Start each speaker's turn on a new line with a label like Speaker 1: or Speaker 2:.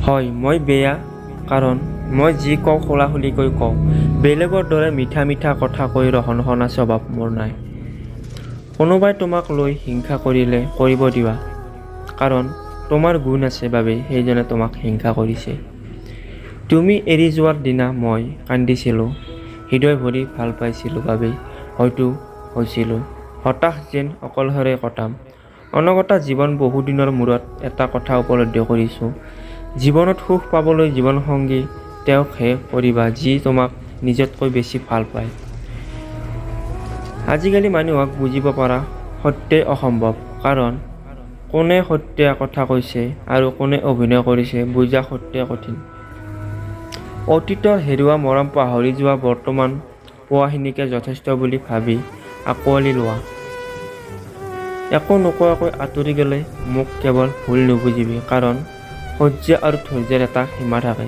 Speaker 1: হয়, মই বেয়া কাৰণ মই যি কওঁ খোলাখুলিকৈ কওঁ। বেলেগৰ দৰে মিঠা মিঠা কথা কৈ ৰহনহনা স্বভাৱ মোৰ নাই। কোনোবাই তোমাক লৈ হিংসা কৰিলে কৰিব দিবা, কাৰণ তোমাৰ গুণ আছে বাবেই সেইজনে তোমাক হিংসা কৰিছে। তুমি এৰি যোৱাৰ দিনা মই কান্দিছিলোঁ, হৃদয় ভৰি ভাল পাইছিলোঁ বাবেই হয়তো হৈছিলোঁ হতাশ যেন অকলশৰে কটাম অনগতা জীৱন। বহুদিনৰ মূৰত এটা কথা উপলব্ধি কৰিছোঁ, জীৱনত সুখ পাবলৈ জীৱনসংগী তেওঁকহে কৰিবা যি তোমাক নিজতকৈ বেছি ভাল পায়। আজিকালি মানুহক বুজিব পৰা সত্যই অসম্ভৱ, কাৰণ কোনে সত্য কথা কৈছে আৰু কোনে অভিনয় কৰিছে বুজা সত্যই কঠিন। অতীতৰ হেৰুৱা মৰম পাহৰি যোৱা, বৰ্তমান পোৱাখিনিকে যথেষ্ট বুলি ভাবি আঁকোৱালি লোৱা। একো নোকোৱাকৈ আঁতৰি গ'লে মোক কেৱল ভুল নুবুজিবি, কাৰণ সহ্য আৰু ধৈৰ্য্যৰ এটা সীমা থাকে।